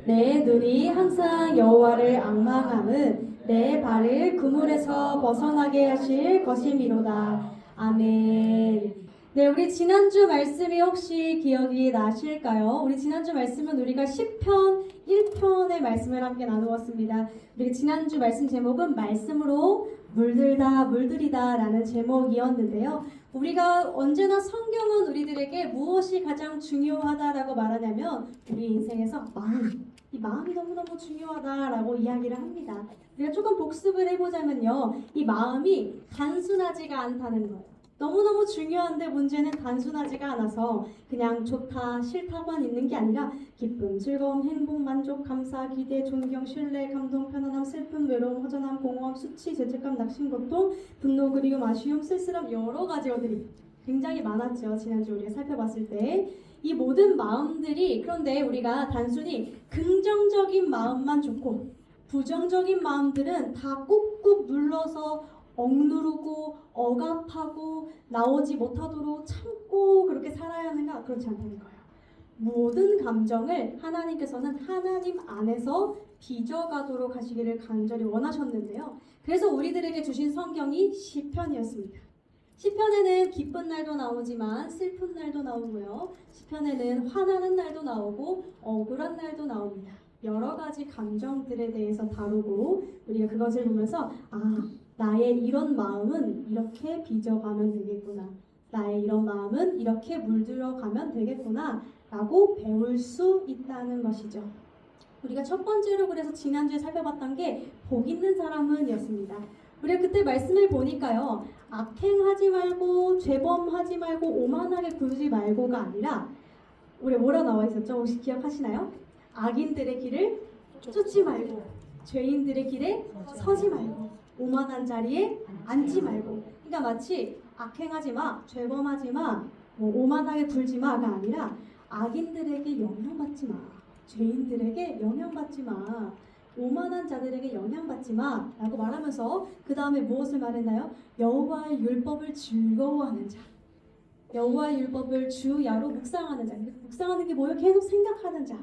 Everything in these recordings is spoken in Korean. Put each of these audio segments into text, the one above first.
내 눈이 항상 여호와를 앙망함은 내 발을 그물에서 벗어나게 하실 것이미로다. 아멘. 네, 우리 지난주 말씀이 혹시 기억이 나실까요? 우리 지난주 말씀은 우리가 시편 1편의 말씀을 함께 나누었습니다. 우리 지난주 말씀 제목은 말씀으로 물들다 물들이다 라는 제목이었는데요. 우리가 언제나 성경은 우리들에게 무엇이 가장 중요하다라고 말하냐면 우리 인생에서 이 마음이 너무너무 중요하다라고 이야기를 합니다. 우리가 조금 복습을 해보자면요. 이 마음이 단순하지가 않다는 거예요. 너무너무 중요한데 문제는 단순하지가 않아서 그냥 좋다, 싫다만 있는 게 아니라 기쁨, 즐거움, 행복, 만족, 감사, 기대, 존경, 신뢰, 감동, 편안함, 슬픔, 외로움, 허전함, 공허함, 수치, 죄책감, 낙심, 고통, 분노, 그리움, 아쉬움, 쓸쓸함 여러 가지 것들이 굉장히 많았죠. 지난주 우리가 살펴봤을 때. 이 모든 마음들이 그런데 우리가 단순히 긍정적인 마음만 좋고 부정적인 마음들은 다 꾹꾹 눌러서 억누르고 억압하고 나오지 못하도록 참고 그렇게 살아야 하는가? 그렇지 않다는 거예요. 모든 감정을 하나님께서는 하나님 안에서 빚어가도록 하시기를 간절히 원하셨는데요. 그래서 우리들에게 주신 성경이 시편이었습니다. 시편에는 기쁜 날도 나오지만 슬픈 날도 나오고요. 시편에는 화나는 날도 나오고 억울한 날도 나옵니다. 여러 가지 감정들에 대해서 다루고 우리가 그것을 보면서 나의 이런 마음은 이렇게 빚어가면 되겠구나. 나의 이런 마음은 이렇게 물들어가면 되겠구나 라고 배울 수 있다는 것이죠. 우리가 첫 번째로 그래서 지난주에 살펴봤던 게 복 있는 사람은 이었습니다. 우리가 그때 말씀을 보니까요. 악행하지 말고 죄범하지 말고 오만하게 굴지 말고가 아니라 우리 뭐라 나와 있었죠? 혹시 기억하시나요? 악인들의 길을 쫓지 말고 죄인들의 길에 서지 말고 오만한 자리에 앉지 말고. 그러니까 마치 악행하지 마, 죄범하지 마, 오만하게 굴지 마가 아니라 악인들에게 영향받지 마, 죄인들에게 영향받지 마, 오만한 자들에게 영향받지 마 라고 말하면서 그 다음에 무엇을 말했나요? 여호와의 율법을 즐거워하는 자, 여호와의 율법을 주야로 묵상하는 자. 묵상하는 게 뭐예요? 계속 생각하는 자,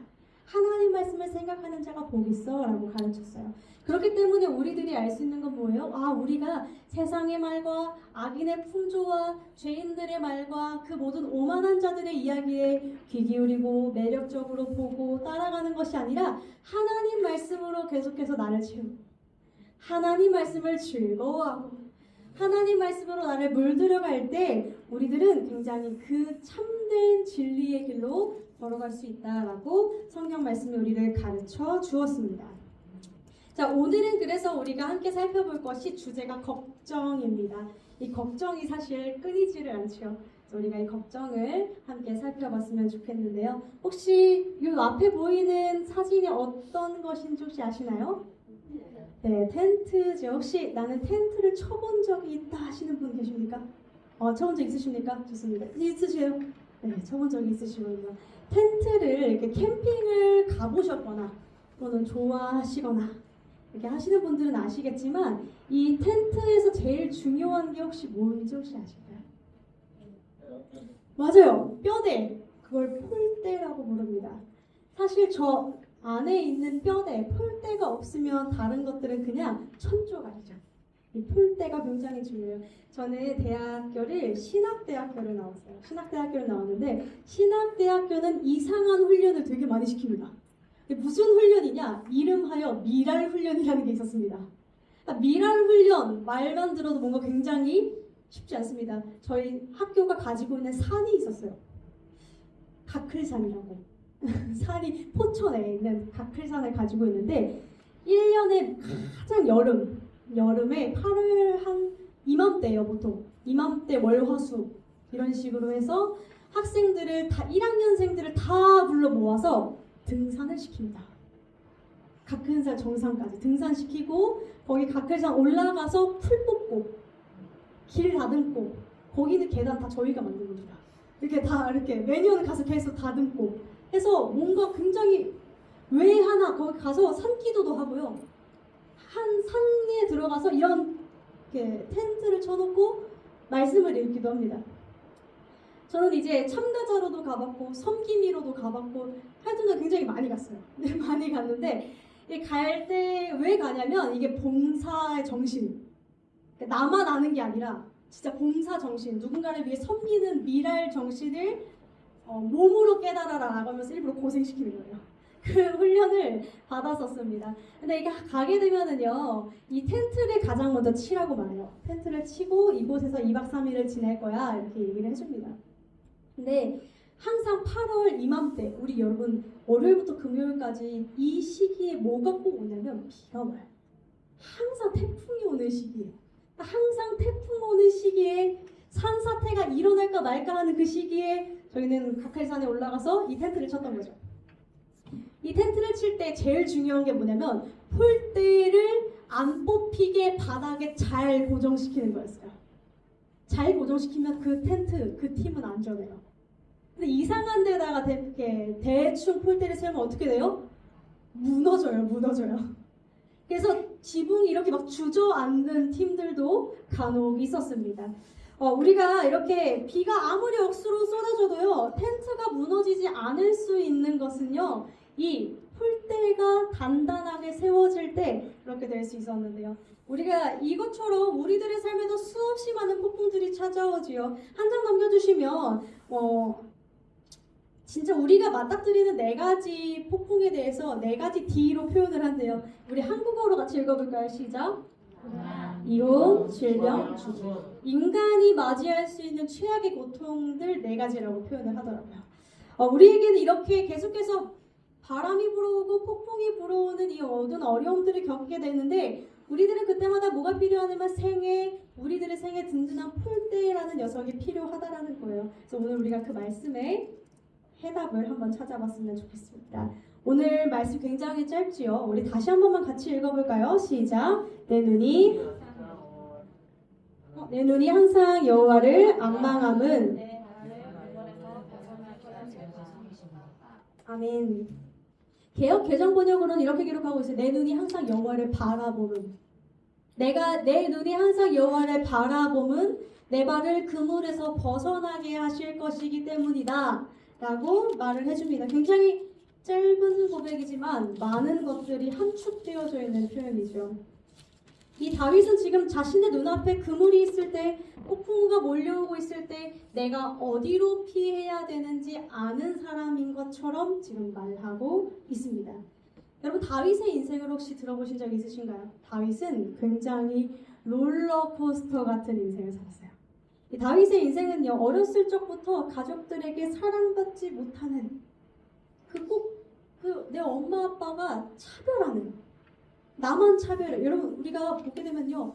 하나님 말씀을 생각하는 자가 복 있어 라고 가르쳤어요. 그렇기 때문에 우리들이 알 수 있는 건 뭐예요? 우리가 세상의 말과 악인의 풍조와 죄인들의 말과 그 모든 오만한 자들의 이야기에 귀 기울이고 매력적으로 보고 따라가는 것이 아니라 하나님 말씀으로 계속해서 나를 채우고 하나님 말씀을 즐거워하고 하나님 말씀으로 나를 물들여갈 때 우리들은 굉장히 그 참된 진리의 길로 걸어갈 수 있다라고 성경 말씀이 우리를 가르쳐 주었습니다. 자, 오늘은 그래서 우리가 함께 살펴볼 것이 주제가 걱정입니다. 이 걱정이 사실 끊이지를 않죠. 우리가 이 걱정을 함께 살펴봤으면 좋겠는데요. 혹시 이 앞에 보이는 사진이 어떤 것인지 혹시 아시나요? 네, 텐트죠. 혹시 나는 텐트를 쳐본 적이 있다 하시는 분 계십니까? 쳐본 적 있으십니까? 좋습니다. 있으세요? 네, 쳐본 적이 있으시군요. 텐트를 이렇게 캠핑을 가보셨거나 또는 좋아하시거나 이렇게 하시는 분들은 아시겠지만 이 텐트에서 제일 중요한 게 혹시 뭔지 혹시 아실까요? 맞아요. 뼈대. 그걸 폴대라고 부릅니다. 사실 저 안에 있는 뼈대, 폴대가 없으면 다른 것들은 그냥 천조각이죠. 이 폴대가 굉장히 중요해요. 저는 대학교를 신학대학교를 나왔어요. 신학대학교를 나왔는데 신학대학교는 이상한 훈련을 되게 많이 시킵니다. 무슨 훈련이냐? 이름하여 미랄 훈련이라는 게 있었습니다. 미랄 훈련 말만 들어도 뭔가 굉장히 쉽지 않습니다. 저희 학교가 가지고 있는 산이 있었어요. 가클산이라고. 산이 포천에 있는 가클산을 가지고 있는데 1년에 가장 여름에 8월 한 이맘때예요. 보통 이맘때 월화수 이런 식으로 해서 학생들을 다 1학년생들을 다 불러 모아서 등산을 시킵니다. 가클산 정상까지 등산시키고 거기 가클산 올라가서 풀 뽑고 길 다듬고 거기는 계단 다 저희가 만든 겁니다. 이렇게 다 이렇게 매년 가서 계속 다듬고 해서 뭔가 굉장히 왜 하나 거기 가서 산기도도 하고요. 한 산에 들어가서 이런 텐트를 쳐놓고 말씀을 읽기도 합니다. 저는 이제 참가자로도 가봤고 섬김이로도 가봤고 하여튼 굉장히 많이 갔어요. 네, 많이 갔는데 갈 때 왜 가냐면 이게 봉사의 정신. 그러니까 나만 아는 게 아니라 진짜 봉사 정신, 누군가를 위해 섬기는 미랄 정신을 몸으로 깨달아라 라고 하면서 일부러 고생시키는 거예요. 그 훈련을 받았었습니다. 근데 이게 가게 되면은요, 이 텐트를 가장 먼저 치라고 말해요. 텐트를 치고 이곳에서 2박 3일을 지낼 거야 이렇게 얘기를 해줍니다. 근데 항상 8월 이맘때 우리 여러분 월요일부터 금요일까지 이 시기에 뭐가 꼭 오냐면 비가 와요. 항상 태풍이 오는 시기에, 항상 태풍 오는 시기에 산사태가 일어날까 말까 하는 그 시기에 저희는 각할산에 올라가서 이 텐트를 쳤던 거죠. 이 텐트를 칠 때 제일 중요한 게 뭐냐면 폴대를 안 뽑히게 바닥에 잘 고정시키는 거였어요. 잘 고정시키면 그 텐트, 그 팀은 안전해요. 근데 이상한 데다가 대충 폴대를 세우면 어떻게 돼요? 무너져요. 그래서 지붕이 이렇게 막 주저앉는 팀들도 간혹 있었습니다. 우리가 이렇게 비가 아무리 억수로 쏟아져도요, 텐트가 무너지지 않을 수 있는 것은요, 이 폴대가 단단하게 세워질 때 그렇게 될 수 있었는데요. 우리가 이것처럼 우리들의 삶에도 수없이 많은 폭풍들이 찾아오지요. 한 장 넘겨주시면 진짜 우리가 맞닥뜨리는 4가지 폭풍에 대해서 4가지 D로 표현을 한대요. 우리 한국어로 같이 읽어볼까요? 시작. 이혼, 질병, 죽음. 인간이 맞이할 수 있는 최악의 고통들 4가지라고 표현을 하더라고요. 우리에게는 이렇게 계속해서 바람이 불어오고 폭풍이 불어오는 이 모든 어려움들을 겪게 되는데 우리들은 그때마다 뭐가 필요하냐면 우리들의 생에 든든한 폴대라는 녀석이 필요하다라는 거예요. 그래서 오늘 우리가 그 말씀에 해답을 한번 찾아봤으면 좋겠습니다. 오늘 말씀 굉장히 짧지요. 우리 다시 한 번만 같이 읽어볼까요? 시작. 내 눈이 항상 여호와를 앙망함은 아멘. 개역 개정 번역으로는 이렇게 기록하고 있어요. 내 눈이 항상 여호와를 바라봄은. 내 눈이 항상 여호와를 바라봄은 내 발을 그물에서 벗어나게 하실 것이기 때문이다 라고 말을 해줍니다. 굉장히 짧은 고백이지만 많은 것들이 함축되어져 있는 표현이죠. 이 다윗은 지금 자신의 눈앞에 그물이 있을 때, 폭풍우가 몰려오고 있을 때 내가 어디로 피해야 되는지 아는 사람인 것처럼 지금 말하고 있습니다. 여러분, 다윗의 인생을 혹시 들어보신 적 있으신가요? 다윗은 굉장히 롤러코스터 같은 인생을 살았어요. 이 다윗의 인생은요, 어렸을 적부터 가족들에게 사랑받지 못하는 내 엄마 아빠가 차별하는, 나만 차별해. 여러분, 우리가 보게 되면요,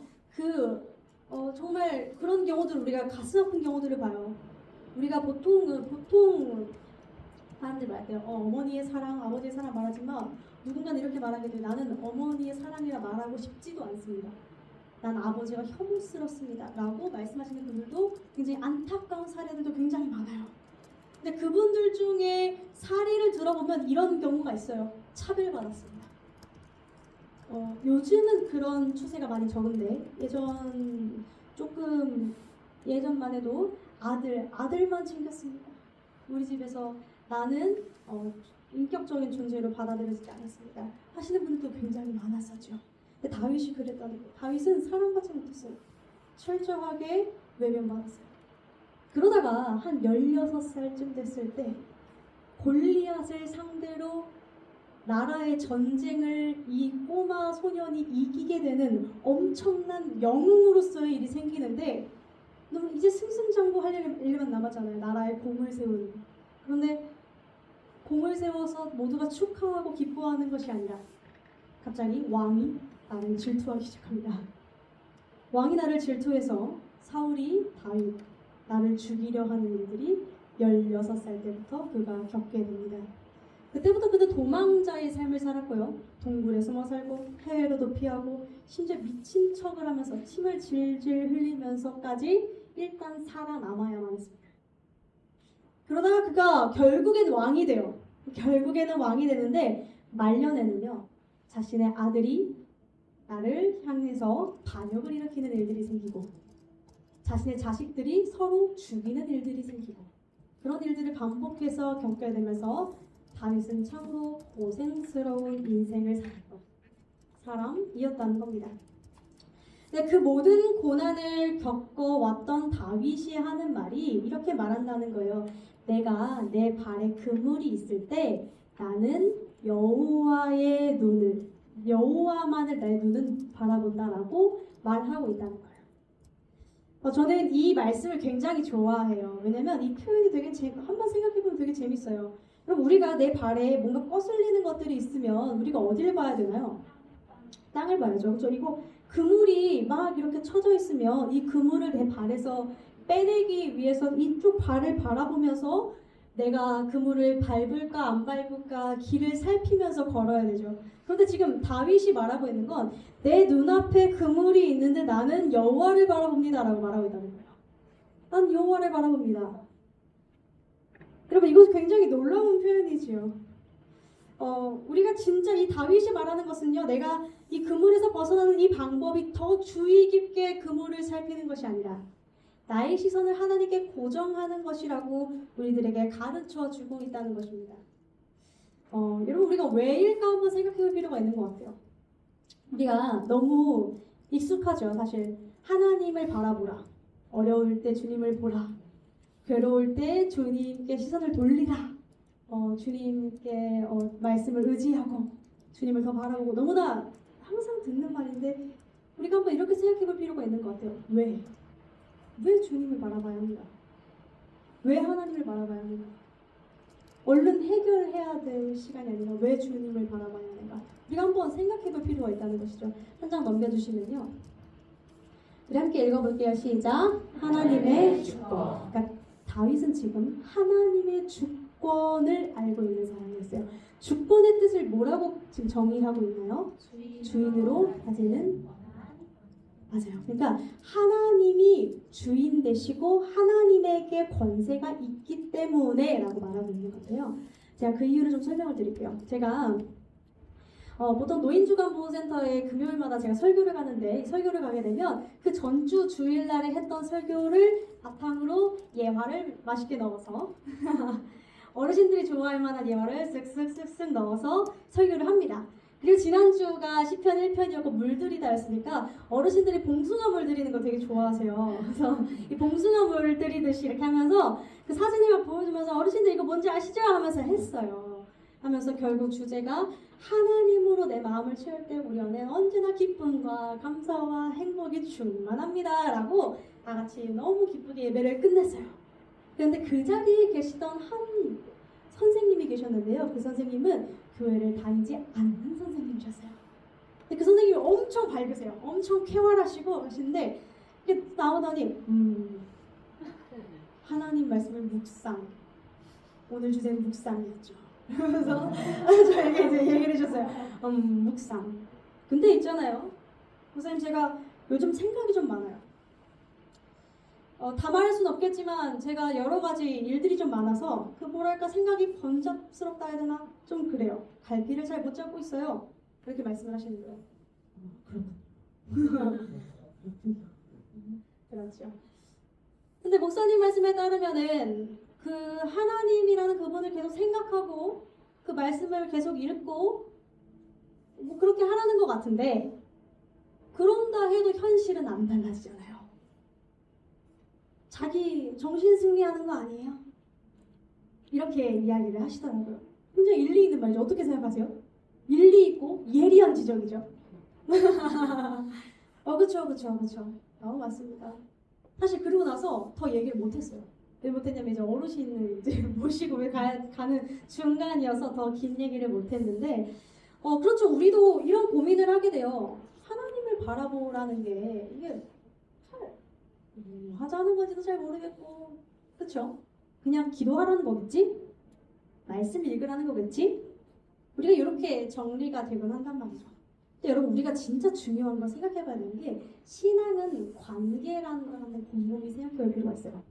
정말 그런 경우들, 우리가 가슴 아픈 경우들을 봐요. 우리가 보통 사람들 말해요. 어머니의 사랑, 아버지의 사랑 말하지만 누군가는 이렇게 말하게 돼요. 나는 어머니의 사랑이라 말하고 싶지도 않습니다. 난 아버지가 혐오스럽습니다 라고 말씀하시는 분들도 굉장히 안타까운 사례들도 굉장히 많아요. 근데 그분들 중에 사례를 들어보면 이런 경우가 있어요. 차별받았습니다. 요즘은 그런 추세가 많이 적은데 예전만 해도 아들만 챙겼습니다. 우리 집에서 나는 인격적인 존재로 받아들여지지 않았습니다 하시는 분들도 굉장히 많았었죠. 근데 다윗이 그랬다는 거예요. 다윗은 사랑받지 못했어요. 철저하게 외면받았어요. 그러다가 한 16살쯤 됐을 때 골리앗을 상대로 나라의 전쟁을 이 꼬마 소년이 이기게 되는 엄청난 영웅으로서의 일이 생기는데 이제 승승장구할 일만 남았잖아요. 나라에 공을 세우는. 그런데 공을 세워서 모두가 축하하고 기뻐하는 것이 아니라 갑자기 왕이 나를 질투하기 시작합니다. 왕이 나를 질투해서 사울이 다윗, 나를 죽이려 하는 일들이 16살 때부터 그가 겪게 됩니다. 그때부터 그는 도망자의 삶을 살았고요. 동굴에 숨어 살고 해외로도 피하고 심지어 미친 척을 하면서 침을 질질 흘리면서까지 일단 살아남아야만 했습니다. 그러다가 그가 결국에는 왕이 되는데 말년에는요, 자신의 아들이 나를 향해서 반역을 일으키는 일들이 생기고 자신의 자식들이 서로 죽이는 일들이 생기고 그런 일들을 반복해서 겪게 되면서 다윗은 참으로 고생스러운 인생을 살았던 사람이었다는 겁니다. 근데 그 모든 고난을 겪어왔던 다윗이 하는 말이 이렇게 말한다는 거예요. 내가 내 발에 그물이 있을 때 나는 여호와만을 내 눈은 바라본다라고 말하고 있다는 거예요. 저는 이 말씀을 굉장히 좋아해요. 왜냐면 이 표현이 되게 한번 생각해보면 되게 재밌어요. 그럼 우리가 내 발에 뭔가 거슬리는 것들이 있으면 우리가 어디를 봐야 되나요? 땅을 봐야죠. 그렇죠? 이거 그물이 막 이렇게 쳐져 있으면 이 그물을 내 발에서 빼내기 위해서 이쪽 발을 바라보면서 내가 그물을 밟을까 안 밟을까 길을 살피면서 걸어야 되죠. 그런데 지금 다윗이 말하고 있는 건 내 눈앞에 그물이 있는데 나는 여호와를 바라봅니다 라고 말하고 있다는 거예요. 난 여호와를 바라봅니다. 여러분 이거 굉장히 놀라운 표현이지요. 우리가 진짜 이 다윗이 말하는 것은요, 내가 이 그물에서 벗어나는 이 방법이 더 주의 깊게 그물을 살피는 것이 아니라 나의 시선을 하나님께 고정하는 것이라고 우리들에게 가르쳐 주고 있다는 것입니다. 여러분 우리가 왜일까 한번 생각해 볼 필요가 있는 것 같아요. 우리가 너무 익숙하죠. 사실 하나님을 바라보라, 어려울 때 주님을 보라, 괴로울 때 주님께 시선을 돌리라, 주님께 말씀을 의지하고 주님을 더 바라보고, 너무나 항상 듣는 말인데 우리가 한번 이렇게 생각해 볼 필요가 있는 것 같아요. 왜 주님을 바라봐야 합니까? 왜 하나님을 바라봐야 합니까? 얼른 해결해야 될 시간이 아니라 왜 주님을 바라봐야 하는가? 우리가 한번 생각해 볼 필요가 있다는 것이죠. 한 장 넘겨주시면요, 우리 함께 읽어볼게요. 시작. 하나님의 주권. 그러니까 다윗은 지금 하나님의 주권을 알고 있는 사람이었어요. 주권의 뜻을 뭐라고 지금 정의하고 있나요? 주인으로 다스리는. 맞아요. 그러니까 하나님이 주인 되시고 하나님에게 권세가 있기 때문에 라고 말하고 있는 건데요. 제가 그 이유를 좀 설명을 드릴게요. 제가 보통 노인주간보호센터에 금요일마다 제가 설교를 가는데, 설교를 가게 되면 그 전주 주일날에 했던 설교를 바탕으로 예화를 맛있게 넣어서 어르신들이 좋아할 만한 예화를 쓱쓱쓱쓱 넣어서 설교를 합니다. 그리고 지난주가 시편 1편이었고 물들이다였으니까 어르신들이 봉숭아물 들이는 거 되게 좋아하세요. 그래서 이 봉숭아물 들이듯이 이렇게 하면서 그 사진을 막 보여주면서 어르신들 이거 뭔지 아시죠? 하면서 했어요. 하면서 결국 주제가 하나님으로 내 마음을 채울 때 우리 안에는 언제나 기쁨과 감사와 행복이 충만합니다 라고 다 같이 너무 기쁘게 예배를 끝냈어요. 그런데 그 자리에 계시던 한 선생님이 계셨는데요. 그 선생님은 교회를 다니지 않는 선생님이셨어요. 근데 그 선생님이 엄청 밝으세요. 엄청 쾌활하시고 하시는데 이렇게 나오더니 하나님 말씀을 묵상. 오늘 주제는 묵상이었죠. 그래서 저에게 이제 얘기를 해주셨어요. 묵상. 근데 있잖아요, 선생님 제가 요즘 생각이 좀 많아요. 다 말할 순 없겠지만 제가 여러 가지 일들이 좀 많아서 그 뭐랄까 생각이 번잡스럽다 해야 되나? 좀 그래요. 갈피를 잘 못 잡고 있어요. 그렇게 말씀을 하시는 거예요. 그렇죠. 근데 목사님 말씀에 따르면은 그 하나님이라는 그분을 계속 생각하고 그 말씀을 계속 읽고 뭐 그렇게 하라는 것 같은데, 그런다 해도 현실은 안 달라지잖아요. 자기 정신 승리하는 거 아니에요? 이렇게 이야기를 하시더라고요. 굉장히 일리 있는 말이죠. 어떻게 생각하세요? 일리 있고 예리한 지적이죠. 그쵸. 맞습니다. 사실 그러고 나서 더 얘기를 못했어요. 왜 못했냐면 이제 어르신을 이제 모시고 가는 중간이어서 더 긴 얘기를 못했는데, 그렇죠. 우리도 이런 고민을 하게 돼요. 하나님을 바라보라는 게 이게 잘 하자는 건지도 잘 모르겠고, 그렇죠? 그냥 기도하라는 거겠지? 말씀 읽으라는 거겠지? 우리가 이렇게 정리가 되곤 한단 말이죠. 근데 여러분 우리가 진짜 중요한 건 생각해봐야 되는 게, 신앙은 관계라는 걸 한번 곰곰이 생각해볼 필요가 있어요.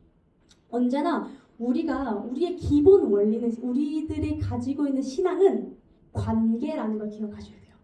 언제나 우리가 우리의 기본 원리는, 우리들이 가지고 있는 신앙은 관계라는 걸 기억하셔야 돼요.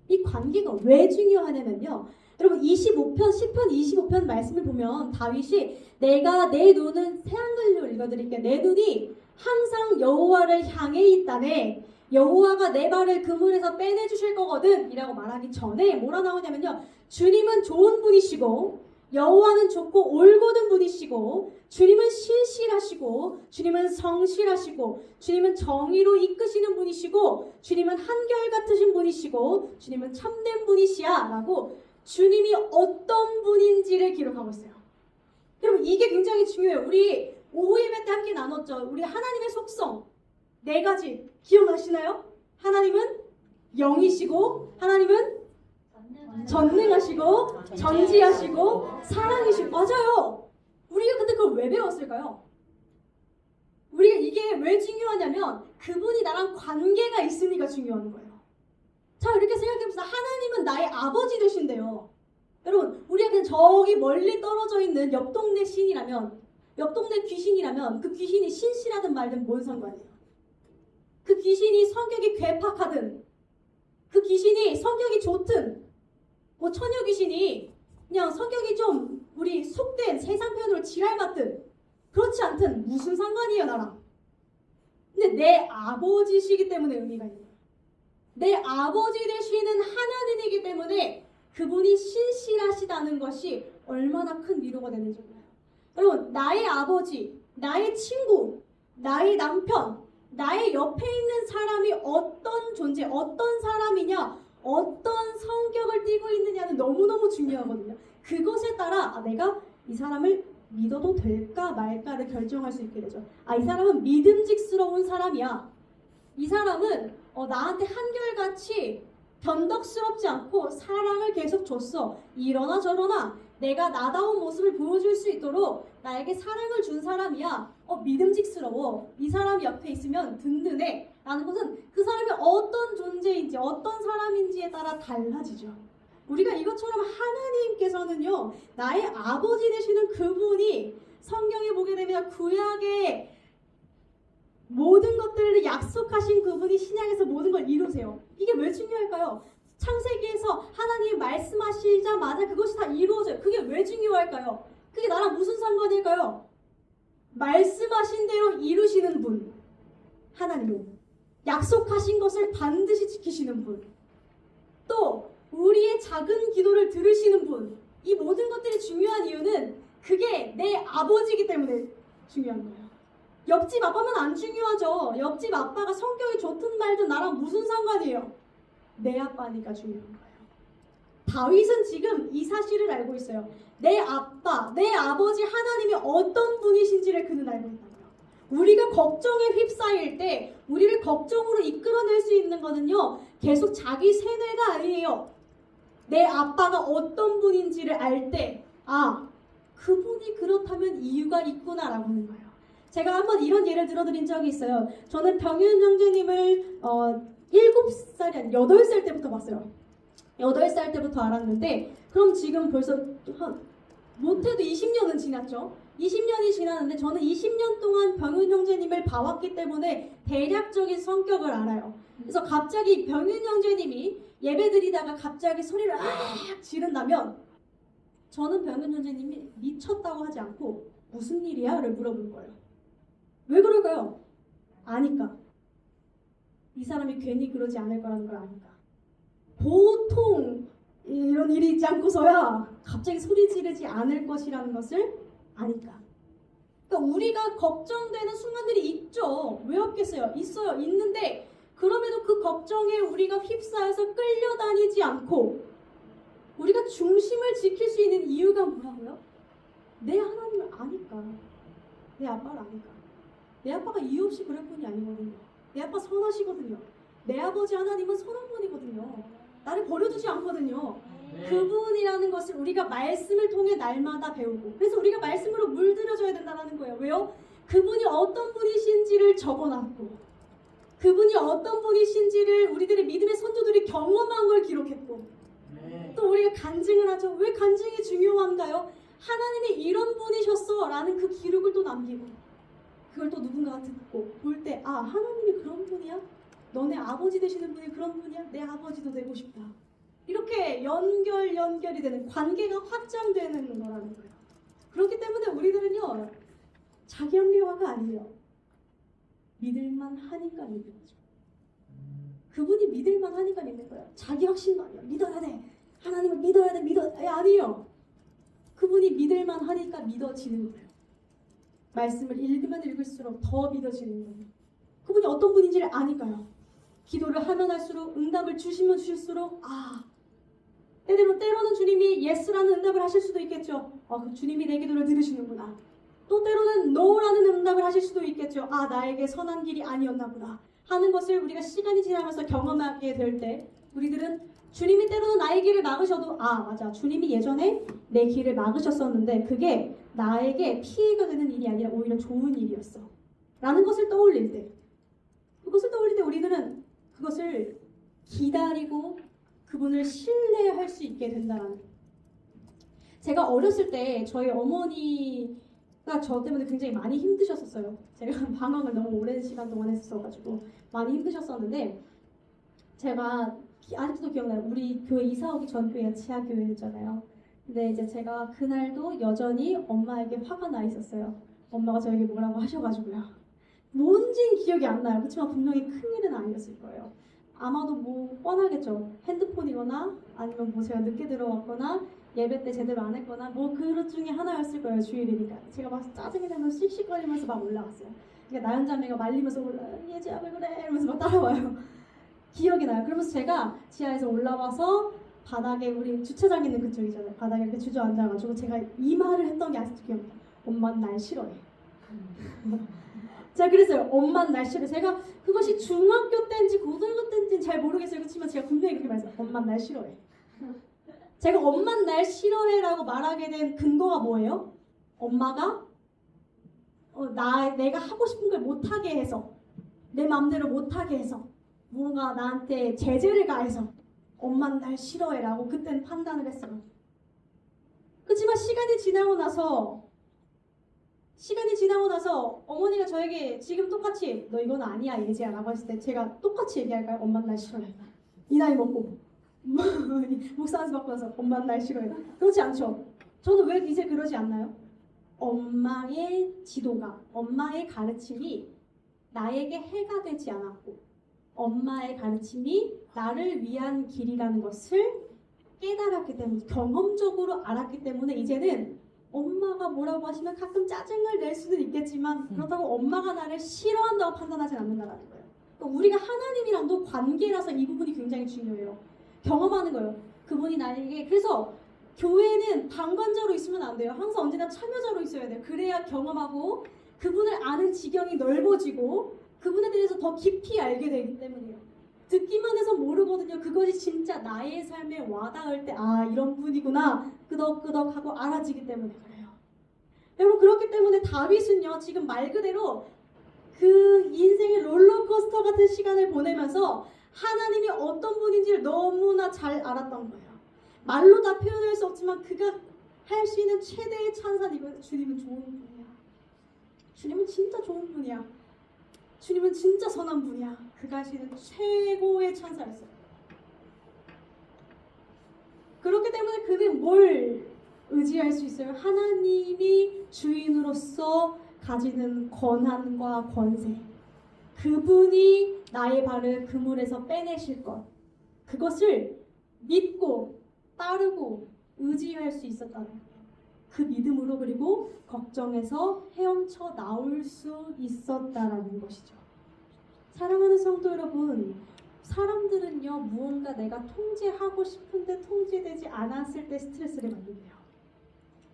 이 관계가 왜 중요하냐면요, 여러분 25편 시편 25편 말씀을 보면 다윗이 내가 내 눈은 새하늘로 읽어드릴게요. 내 눈이 항상 여호와를 향해 있다네. 여호와가 내 발을 그물에서 빼내주실 거거든 이라고 말하기 전에 뭐라 나오냐면요. 주님은 좋은 분이시고 여호와는 좋고 올곧은 분이시고 주님은 신실하시고 주님은 성실하시고 주님은 정의로 이끄시는 분이시고 주님은 한결같으신 분이시고 주님은 참된 분이시야 라고 주님이 어떤 분인지를 기록하고 있어요. 여러분 이게 굉장히 중요해요. 우리 오후 예배 때 함께 나눴죠. 우리 하나님의 속성 4가지 기억나시나요? 하나님은 영이시고 하나님은 전능하시고 전지하시고 사랑이시고 맞아요. 우리가 근데 그걸 왜 배웠을까요? 우리가 이게 왜 중요하냐면 그분이 나랑 관계가 있으니까 중요한 거예요. 자 이렇게 생각해봅시다. 하나님은 나의 아버지 되신대요. 여러분 우리가 그냥 저기 멀리 떨어져 있는 옆 동네 신이라면 옆 동네 귀신이라면 그 귀신이 신실하든 말든 뭔 상관이에요. 그 귀신이 성격이 괴팍하든 그 귀신이 성격이 좋든 뭐 처녀 귀신이 그냥 성격이 좀 우리 속된 세상 표현으로 지랄 맞든 그렇지 않든 무슨 상관이에요 나랑. 근데 내 아버지시기 때문에 의미가 있는 거예요. 내 아버지 되시는 하나님이기 때문에 그분이 신실하시다는 것이 얼마나 큰 위로가 되는지 몰라요. 여러분 나의 아버지, 나의 친구, 나의 남편, 나의 옆에 있는 사람이 어떤 존재, 어떤 사람이냐, 어떤 성격을 띠고 있느냐는 너무너무 중요하거든요. 그것에 따라 내가 이 사람을 믿어도 될까 말까를 결정할 수 있게 되죠. 이 사람은 믿음직스러운 사람이야. 이 사람은 나한테 한결같이 변덕스럽지 않고 사랑을 계속 줬어. 이러나 저러나 내가 나다운 모습을 보여줄 수 있도록 나에게 사랑을 준 사람이야. 믿음직스러워. 이 사람이 옆에 있으면 든든해. 라는 것은 그 사람이 어떤 존재인지 어떤 사람인지에 따라 달라지죠. 우리가 이것처럼 하나님께서는요. 나의 아버지 되시는 그분이 성경에 보게 되면 구약의 모든 것들을 약속하신 그분이 신약에서 모든 걸 이루세요. 이게 왜 중요할까요? 창세기에서 하나님이 말씀하시자마자 그것이 다 이루어져요. 그게 왜 중요할까요? 그게 나랑 무슨 상관일까요? 말씀하신 대로 이루시는 분 하나님, 약속하신 것을 반드시 지키시는 분, 또 우리의 작은 기도를 들으시는 분. 이 모든 것들이 중요한 이유는 그게 내 아버지이기 때문에 중요한 거예요. 옆집 아빠면 안 중요하죠. 옆집 아빠가 성격이 좋든 말든 나랑 무슨 상관이에요? 내 아빠니까 중요한 거예요. 다윗은 지금 이 사실을 알고 있어요. 내 아빠, 내 아버지 하나님이 어떤 분이신지를 그는 알고 있다고요. 우리가 걱정에 휩싸일 때 우리를 걱정으로 이끌어낼 수 있는 거는요. 계속 자기 세뇌가 아니에요. 내 아빠가 어떤 분인지를 알 때 그분이 그렇다면 이유가 있구나라고 하는 거예요. 제가 한번 이런 예를 들어드린 적이 있어요. 저는 병윤 형제님을 7살이 아니 8살 때부터 봤어요. 8살 때부터 알았는데 그럼 지금 벌써 못해도 20년은 지났죠. 20년이 지났는데 저는 20년 동안 병윤 형제님을 봐왔기 때문에 대략적인 성격을 알아요. 그래서 갑자기 병윤 형제님이 예배드리다가 갑자기 소리를 지른다면 저는 병윤 형제님이 미쳤다고 하지 않고 무슨 일이야? 를 물어볼 거예요. 왜 그럴까요? 아니까. 이 사람이 괜히 그러지 않을 거라는 걸 아니까. 보통 이런 일이 있지 않고서야 갑자기 소리 지르지 않을 것이라는 것을 아니까. 그러니까 우리가 걱정되는 순간들이 있죠. 왜 없겠어요? 있어요. 있는데 그럼에도 그 걱정에 우리가 휩싸여서 끌려다니지 않고 우리가 중심을 지킬 수 있는 이유가 뭐라고요? 내 하나님을 아니까. 내 아빠를 아니까. 내 아빠가 이유 없이 그럴 분이 아니거든요. 내 아빠 선하시거든요. 내 아버지 하나님은 선한 분이거든요. 나를 버려두지 않거든요. 그분이라는 것을 우리가 말씀을 통해 날마다 배우고, 그래서 우리가 말씀으로 물들여줘야 된다는 거예요. 왜요? 그분이 어떤 분이신지를 적어놨고 그분이 어떤 분이신지를 우리들의 믿음의 선조들이 경험한 걸 기록했고 또 우리가 간증을 하죠. 왜 간증이 중요한가요? 하나님이 이런 분이셨어 라는 그 기록을 또 남기고 그걸 또 누군가가 듣고 볼 때 하나님이 그런 분이야? 너네 아버지 되시는 분이 그런 분이야? 내 아버지도 되고 싶다. 이렇게 연결이 되는 관계가 확장되는 거라는 거예요. 그렇기 때문에 우리들은요 자기 합리화가 아니에요. 믿을만 하니까 믿는 거죠. 그분이 믿을만 하니까 믿는 거예요. 자기 확신도 아니에요. 믿어야 돼. 하나님을 믿어야 돼. 아니에요. 그분이 믿을만 하니까 믿어지는 거예요. 말씀을 읽으면 읽을수록 더 믿어지는 거예요. 그분이 어떤 분인지를 아니까요. 기도를 하면 할수록 응답을 주시면 주실수록 때로는 주님이 예스라는 응답을 하실 수도 있겠죠. 그 주님이 내 기도를 들으시는구나. 또 때로는 노라는 응답을 하실 수도 있겠죠. 나에게 선한 길이 아니었나 보다 하는 것을 우리가 시간이 지나면서 경험하게 될 때 우리들은 주님이 때로는 나의 길을 막으셔도 맞아 주님이 예전에 내 길을 막으셨었는데 그게 나에게 피해가 되는 일이 아니라 오히려 좋은 일이었어 라는 것을 떠올릴 때 우리들은 그것을 기다리고 그분을 신뢰할 수 있게 된다는. 제가 어렸을 때 저희 어머니가 저 때문에 굉장히 많이 힘드셨었어요. 제가 방황을 너무 오랜 시간 동안 했었어가지고 많이 힘드셨었는데 제가 아직도 기억나요. 우리 교회 이사 오기 전 교회가 지하교회였잖아요. 근데 이제 제가 그날도 여전히 엄마에게 화가 나 있었어요. 엄마가 저에게 뭐라고 하셔가지고요. 뭔진 기억이 안 나요. 그렇지만 분명히 큰일은 아니었을 거예요. 아마도 뭐 뻔하겠죠. 핸드폰이거나 아니면 뭐 제가 늦게 들어왔거나 예배 때 제대로 안 했거나 뭐 그것 중에 하나였을 거예요. 주일이니까. 제가 막 짜증이 나면서 씩씩거리면서 막 올라갔어요. 그러니까 나연자매가 말리면서 올라요. 예지야 왜 그래? 이러면서 막 따라와요. 기억이 나요. 그러면서 제가 지하에서 올라와서 바닥에 우리 주차장 있는 그쪽이잖아요. 바닥에 이렇게 주저앉아가지고 제가 이 말을 했던 게 아직도 기억나요. 엄마는 날 싫어해. 제가 그랬어요. 엄마는 날 싫어해. 제가 그것이 중학교 때인지 고등학교 때인지 잘 모르겠어요. 그렇지만 제가 분명히 그렇게 말했어요. 엄마는 날 싫어해. 제가 엄마는 날 싫어해라고 말하게 된 근거가 뭐예요? 엄마가 내가 하고 싶은 걸 못하게 해서 내 마음대로 못하게 해서 뭔가 나한테 제재를 가해서 엄마는 날 싫어해라고 그때는 판단을 했어요. 그렇지만 시간이 지나고 나서 어머니가 저에게 지금 똑같이 너 이건 아니야 예지야 라고 했을 때 제가 똑같이 얘기할까요? 엄마는 날 싫어해. 이 나이 먹고 목사 안수 받고 나서 엄마는 날 싫어해. 그렇지 않죠. 저는 왜 이제 그러지 않나요? 엄마의 지도가 엄마의 가르침이 나에게 해가 되지 않았고 엄마의 가르침이 나를 위한 길이라는 것을 깨달았기 때문에 경험적으로 알았기 때문에 이제는 엄마가 뭐라고 하시면 가끔 짜증을 낼 수는 있겠지만 그렇다고 엄마가 나를 싫어한다고 판단하진 않는다는 거예요. 그러니까 우리가 하나님이랑도 관계라서 이 부분이 굉장히 중요해요. 경험하는 거예요. 그분이 나에게 그래서 교회는 방관자로 있으면 안 돼요. 항상 언제나 참여자로 있어야 돼요. 그래야 경험하고 그분을 아는 지경이 넓어지고 그분에 대해서 더 깊이 알게 되기 때문이에요. 듣기만 해서 모르거든요. 그것이 진짜 나의 삶에 와닿을 때 이런 분이구나 끄덕끄덕하고 알아지기 때문에 그래요. 여러분 그렇기 때문에 다윗은요 지금 말 그대로 그 인생의 롤러코스터 같은 시간을 보내면서 하나님이 어떤 분인지를 너무나 잘 알았던 거예요. 말로 다 표현할 수 없지만 그가 할 수 있는 최대의 찬사는 이거예요. 주님은 좋은 분이야. 주님은 진짜 좋은 분이야. 주님은 진짜 선한 분이야. 그가 하시는 최고의 찬사였어요. 그렇기 때문에 그는 뭘 의지할 수 있어요? 하나님이 주인으로서 가지는 권한과 권세, 그분이 나의 발을 그물에서 빼내실 것, 그것을 믿고 따르고 의지할 수 있었다는 거예요. 그 믿음으로 그리고 걱정에서 헤엄쳐 나올 수 있었다라는 것이죠. 사랑하는 성도 여러분, 사람들은요 무언가 내가 통제하고 싶은데 통제되지 않았을 때 스트레스를 받는데요.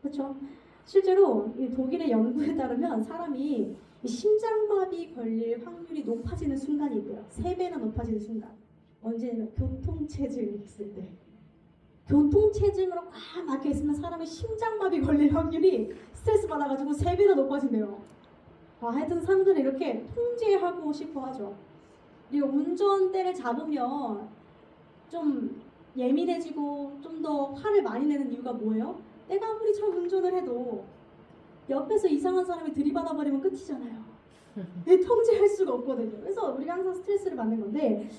그렇죠? 실제로 이 독일의 연구에 따르면 사람이 심장마비 걸릴 확률이 높아지는 순간이 있대요. 3배나 높아지는 순간. 언제냐면 교통체증이 있을 때. 교통체증으로 꽉 막혀 있으면 사람의 심장마비 걸릴 확률이 스트레스 받아가지고 3배나 높아진대요. 하여튼 사람들은 이렇게 통제하고 싶어 하죠. 그리고 운전대를 잡으면 좀 예민해지고 좀 더 화를 많이 내는 이유가 뭐예요? 내가 아무리 잘 운전을 해도 옆에서 이상한 사람이 들이받아 버리면 끝이잖아요. 통제할 수가 없거든요. 그래서 우리가 항상 스트레스를 받는 건데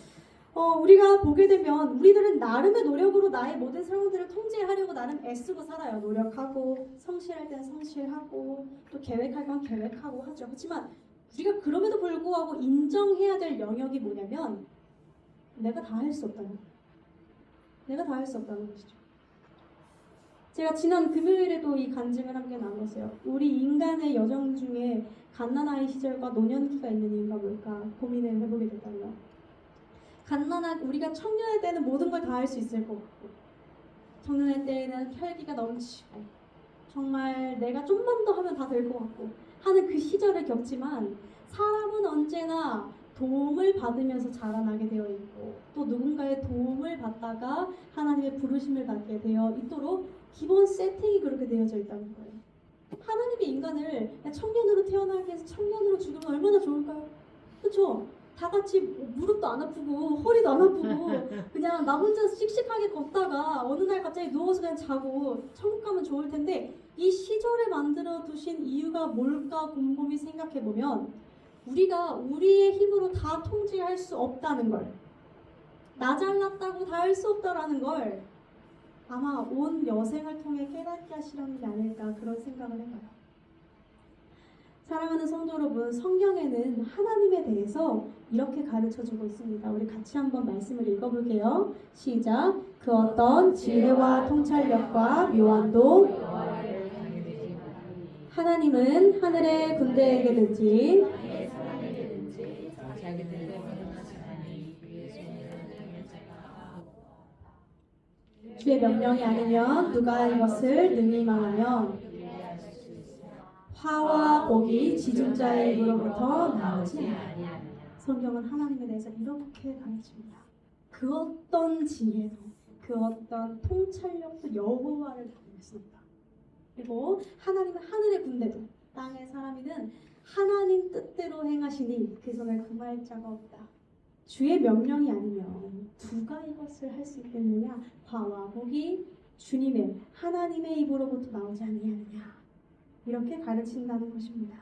우리가 보게 되면 우리들은 나름의 노력으로 나의 모든 상황들을 통제하려고 나름 애쓰고 살아요. 노력하고 성실할 때는 성실하고 또 계획할 건 계획하고 하죠. 그렇지만 우리가 그럼에도 불구하고 인정해야 될 영역이 뭐냐면 내가 다 할 수 없다는 거예요. 내가 다 할 수 없다는 것이죠. 제가 지난 금요일에도 이 간증을 함께 나눴어요. 우리 인간의 여정 중에 갓난아이 시절과 노년기가 있는 이유가 뭘까 고민을 해보게 됐다고요. 우리가 청년의 때는 모든 걸 다 할 수 있을 것 같고 청년의 때에는 혈기가 넘치고 정말 내가 좀만 더 하면 다 될 것 같고 하는 그 시절을 겪지만 사람은 언제나 도움을 받으면서 자라나게 되어 있고 또 누군가의 도움을 받다가 하나님의 부르심을 받게 되어 있도록 기본 세팅이 그렇게 되어져 있다는 거예요. 하나님이 인간을 청년으로 태어나게 해서 청년으로 죽으면 얼마나 좋을까요? 그렇죠? 다 같이 무릎도 안 아프고 허리도 안 아프고 그냥 나 혼자 씩씩하게 걷다가 어느 날 갑자기 누워서 그냥 자고 천국 가면 좋을 텐데 이 시절에 만들어 두신 이유가 뭘까 곰곰이 생각해 보면 우리가 우리의 힘으로 다 통제할 수 없다는 걸, 나 잘났다고 다 할 수 없다라는 걸 아마 온 여생을 통해 깨닫게 하시려는 게 아닐까 그런 생각을 해봐요. 사랑하는 성도 여러분, 성경에는 하나님에 대해서 이렇게 가르쳐주고 있습니다. 우리 같이 한번 말씀을 읽어볼게요. 시작. 그 어떤 지혜와 통찰력과 묘안도 하나님은 하늘의 군대에게든지 주의 명령이 아니면 누가 이것을 능히 망하며 화와 복이 지존자의 입으로부터 나오지 아니하느냐. 성경은 하나님에 대해서 이렇게 가르칩니다. 그 어떤 지혜도 그 어떤 통찰력도 여호와를 닮았습니다. 그리고 하나님은 하늘의 군대도 땅의 사람이든 하나님 뜻대로 행하시니 그 손에 금할 자가 없다. 주의 명령이 아니면 누가 이것을 할 수 있겠느냐. 화와 복이 주님의 하나님의 입으로부터 나오지 아니하느냐. 이렇게 가르친다는 것입니다.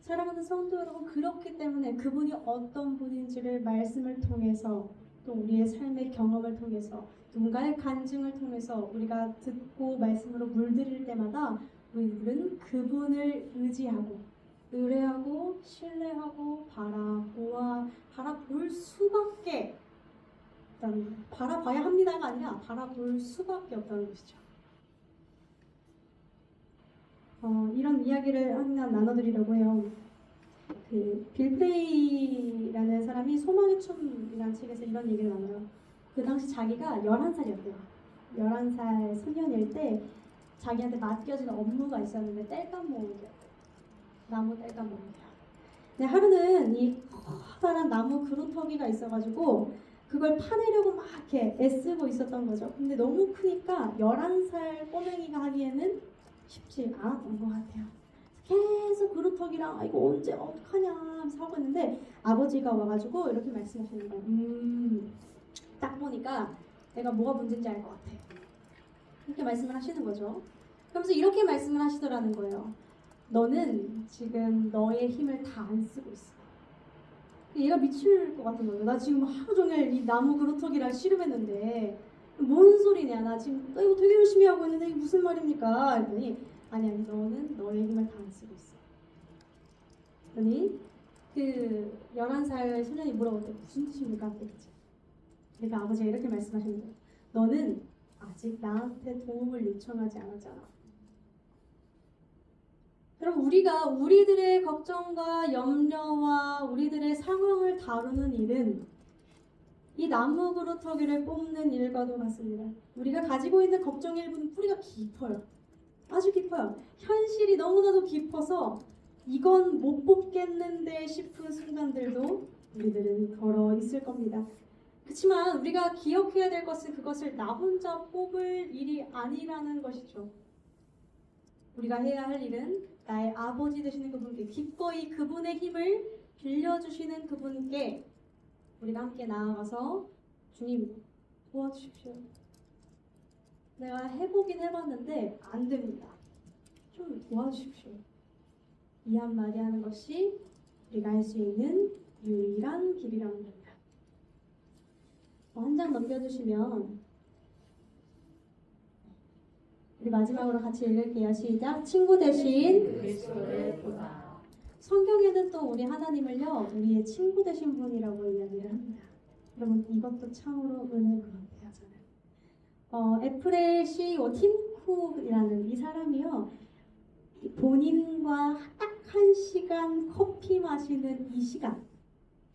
사랑하는 성도 여러분, 그렇기 때문에 그분이 어떤 분인지를 말씀을 통해서 또 우리의 삶의 경험을 통해서 누군가의 간증을 통해서 우리가 듣고 말씀으로 물들일 때마다 우리들은 그분을 의지하고 의뢰하고 신뢰하고 바라볼 수밖에 바라봐야 합니다가 아니라 바라볼 수밖에 없다는 것이죠. 이런 이야기를 하나 나눠드리려고 해요. 빌 프레이라는 사람이 소망의 춤이라는 책에서 이런 얘기를 나눠요. 그 당시 자기가 11살이었대요. 11살 소년일 때 자기한테 맡겨진 업무가 있었는데 땔감 모으기였대요. 나무 땔감 모으기야. 근데 하루는 이 커다란 나무 그루터기가 있어가지고 그걸 파내려고 막 이렇게 애쓰고 있었던 거죠. 근데 너무 크니까 11살 꼬맹이가 하기에는 쉽지 않았던 것 같아요. 계속 그루터기랑 이거 언제 어떡하냐 하면서 하고 있는데 아버지가 와가지고 이렇게 말씀하시는 거예요. 딱 보니까 내가 뭐가 문제인지 알 것 같아. 이렇게 말씀을 하시는 거죠. 그러면서 이렇게 말씀을 하시더라는 거예요. 너는 지금 너의 힘을 다 안 쓰고 있어. 얘가 미칠 것 같은 거예요. 나 지금 하루 종일 이 나무 그루터기랑 씨름했는데 뭔 소리냐. 나 지금 이거 되게 열심히 하고 있는데 이게 무슨 말입니까? 그랬더니 아니 너는 너의 힘을 다 안 쓰고 있어. 그랬더니 그 11살 소년이 물어볼 때 무슨 뜻입니까? 그랬지. 그러니까 아버지가 이렇게 말씀하시는 거예요. 너는 아직 나한테 도움을 요청하지 않았잖아. 여러분, 우리가 우리들의 걱정과 염려와 우리들의 상황을 다루는 일은 이 나무 그루터기를 뽑는 일과도 같습니다. 우리가 가지고 있는 걱정의 일부는 뿌리가 깊어요. 아주 깊어요. 현실이 너무나도 깊어서 이건 못 뽑겠는데 싶은 순간들도 우리들은 걸어 있을 겁니다. 그렇지만 우리가 기억해야 될 것은 그것을 나 혼자 뽑을 일이 아니라는 것이죠. 우리가 해야 할 일은 나의 아버지 되시는 그분께 기꺼이 그분의 힘을 빌려주시는 그분께 우리가 함께 나아가서 주님 도와주십시오. 내가 해보긴 해봤는데 안 됩니다. 좀 도와주십시오. 이 한마디 하는 것이 우리가 할 수 있는 유일한 길이라는 겁니다. 한 장 넘겨주시면 우리 마지막으로 같이 읽을게요. 시작. 친구 대신 그리스도를 보다. 성경에는 또 우리 하나님을요 우리의 친구 되신 분이라고 이야기를 합니다. 여러분 이것도 참으로 은혜인 것 같아요. 저는 애플의 CEO 팀 쿡이라는 이 사람이요 본인과 딱 1시간 커피 마시는 이 시간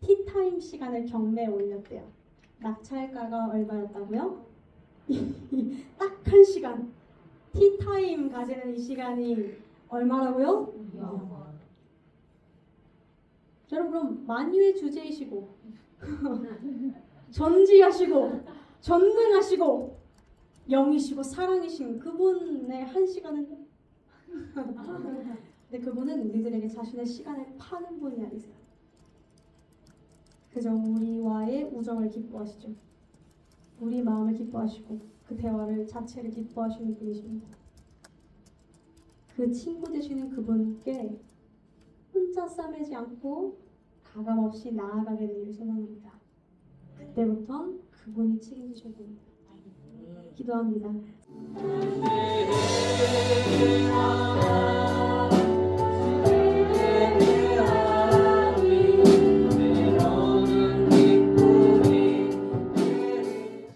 티타임 시간을 경매에 올렸대요. 낙찰가가 얼마였다고요? 딱 1시간 티타임 가지는 이 시간이 얼마라고요? 2억 원. 여러분 그럼 만유의 주제이시고 전지하시고 전능하시고 영이시고 사랑이신 그분의 1시간은 근데 그분은 우리들에게 자신의 시간을 파는 분이 아니세요. 그저 우리와의 우정을 기뻐하시죠. 우리 마음을 기뻐하시고 그 대화를 자체를 기뻐하시는 분이십니다. 그 친구 되시는 그분께 혼자 싸매지 않고 가감없이 나아가게 되기를 소망합니다. 그때부터 그분이 책임지셔야 됩니다. 기도합니다.